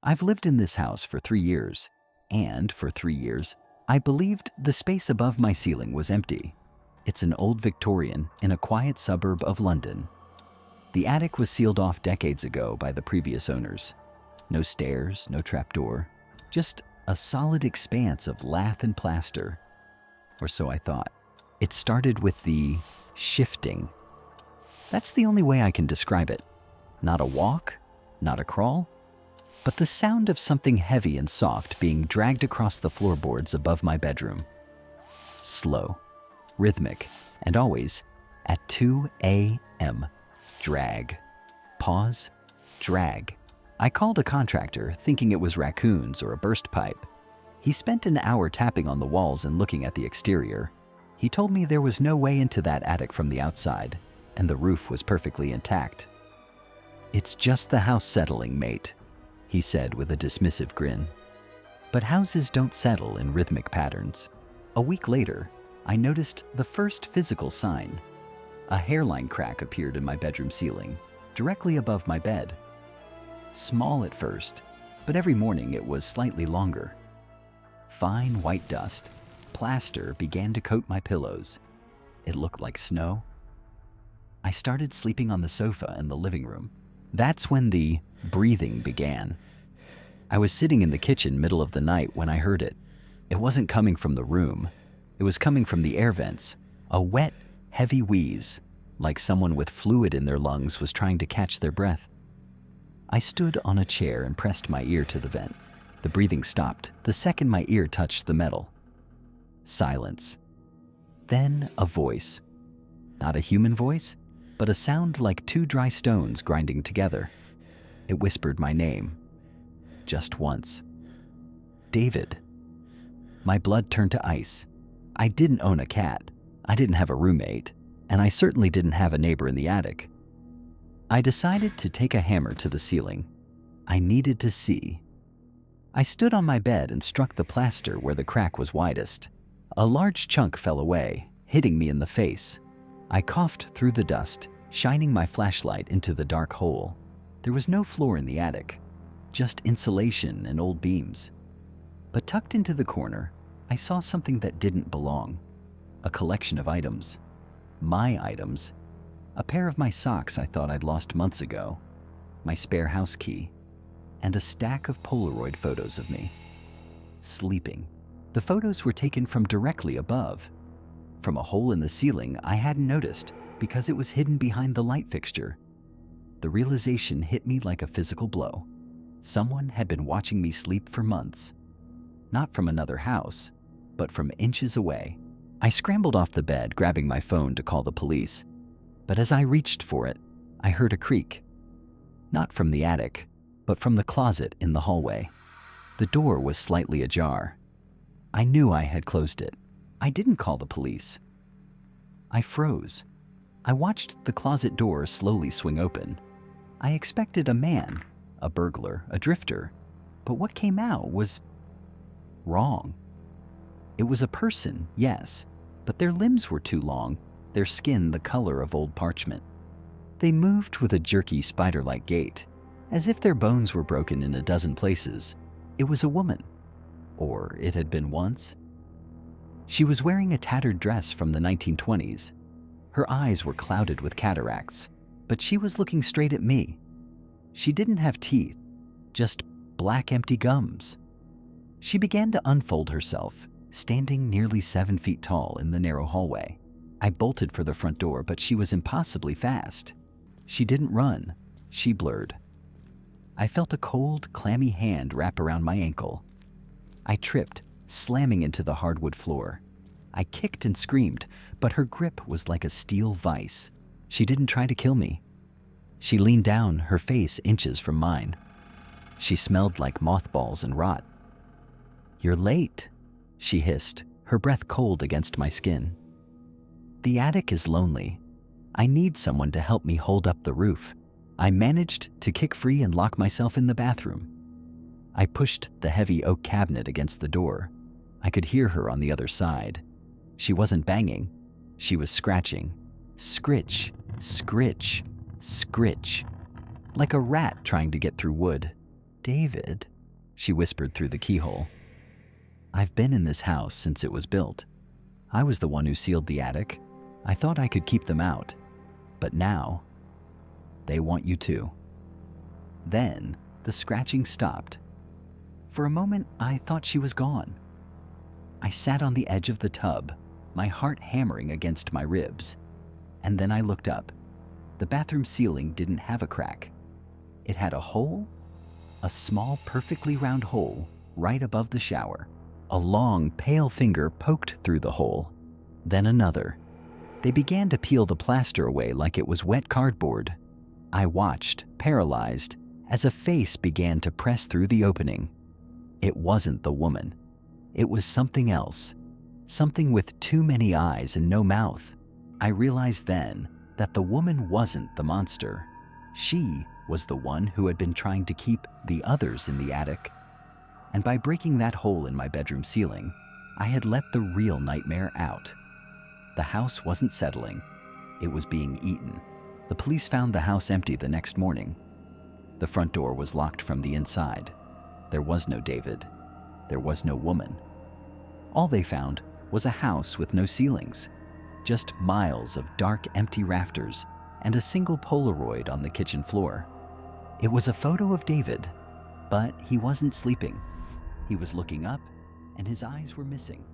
I've lived in this house for 3 years, and for 3 years, I believed the space above my ceiling was empty. It's an old Victorian in a quiet suburb of London. The attic was sealed off decades ago by the previous owners. No stairs, no trapdoor, just a solid expanse of lath and plaster. Or so I thought. It started with the shifting. That's the only way I can describe it. Not a walk, not a crawl, but the sound of something heavy and soft being dragged across the floorboards above my bedroom. Slow, rhythmic, and always at 2 a.m. Drag. Pause. Drag. I called a contractor thinking it was raccoons or a burst pipe. He spent an hour tapping on the walls and looking at the exterior. He told me there was no way into that attic from the outside, and the roof was perfectly intact. "It's just the house settling, mate," he said with a dismissive grin. But houses don't settle in rhythmic patterns. A week later, I noticed the first physical sign. A hairline crack appeared in my bedroom ceiling, directly above my bed. Small at first, but every morning it was slightly longer. Fine white dust, plaster began to coat my pillows. It looked like snow. I started sleeping on the sofa in the living room. That's when the breathing began. I was sitting in the kitchen middle of the night when I heard it. It wasn't coming from the room. It was coming from the air vents. A wet, heavy wheeze, like someone with fluid in their lungs was trying to catch their breath. I stood on a chair and pressed my ear to the vent. The breathing stopped the second my ear touched the metal. Silence. Then a voice. Not a human voice, but a sound like two dry stones grinding together. It whispered my name. Just once. David. My blood turned to ice. I didn't own a cat. I didn't have a roommate. And I certainly didn't have a neighbor in the attic. I decided to take a hammer to the ceiling. I needed to see. I stood on my bed and struck the plaster where the crack was widest. A large chunk fell away, hitting me in the face. I coughed through the dust, shining my flashlight into the dark hole. There was no floor in the attic, just insulation and old beams. But tucked into the corner, I saw something that didn't belong. A collection of items. My items. A pair of my socks I thought I'd lost months ago, my spare house key, and a stack of Polaroid photos of me. Sleeping. The photos were taken from directly above, from a hole in the ceiling I hadn't noticed because it was hidden behind the light fixture. The realization hit me like a physical blow. Someone had been watching me sleep for months. Not from another house, but from inches away. I scrambled off the bed, grabbing my phone to call the police. But as I reached for it, I heard a creak. Not from the attic, but from the closet in the hallway. The door was slightly ajar. I knew I had closed it. I didn't call the police. I froze. I watched the closet door slowly swing open. I expected a man, a burglar, a drifter, but what came out was wrong. It was a person, yes, but their limbs were too long, their skin the color of old parchment. They moved with a jerky spider-like gait, as if their bones were broken in a dozen places. It was a woman, or it had been once. She was wearing a tattered dress from the 1920s. Her eyes were clouded with cataracts, but she was looking straight at me. She didn't have teeth, just black empty gums. She began to unfold herself, standing nearly 7 feet tall in the narrow hallway. I bolted for the front door, but she was impossibly fast. She didn't run, she blurred. I felt a cold, clammy hand wrap around my ankle. I tripped, slamming into the hardwood floor. I kicked and screamed, but her grip was like a steel vise. She didn't try to kill me. She leaned down, her face inches from mine. She smelled like mothballs and rot. "You're late," she hissed, her breath cold against my skin. "The attic is lonely. I need someone to help me hold up the roof." I managed to kick free and lock myself in the bathroom. I pushed the heavy oak cabinet against the door. I could hear her on the other side. She wasn't banging. She was scratching. Scritch, scritch, scritch. Like a rat trying to get through wood. David, she whispered through the keyhole. I've been in this house since it was built. I was the one who sealed the attic. I thought I could keep them out. But now, they want you too. Then, the scratching stopped. For a moment, I thought she was gone. I sat on the edge of the tub, my heart hammering against my ribs. And then I looked up. The bathroom ceiling didn't have a crack. It had a hole, a small, perfectly round hole right above the shower. A long, pale finger poked through the hole, then another. They began to peel the plaster away like it was wet cardboard. I watched, paralyzed, as a face began to press through the opening. It wasn't the woman. It was something else, something with too many eyes and no mouth. I realized then that the woman wasn't the monster. She was the one who had been trying to keep the others in the attic. And by breaking that hole in my bedroom ceiling, I had let the real nightmare out. The house wasn't settling. It was being eaten. The police found the house empty the next morning. The front door was locked from the inside. There was no David. There was no woman. All they found was a house with no ceilings, just miles of dark, empty rafters and a single Polaroid on the kitchen floor. It was a photo of David, but he wasn't sleeping. He was looking up, and his eyes were missing.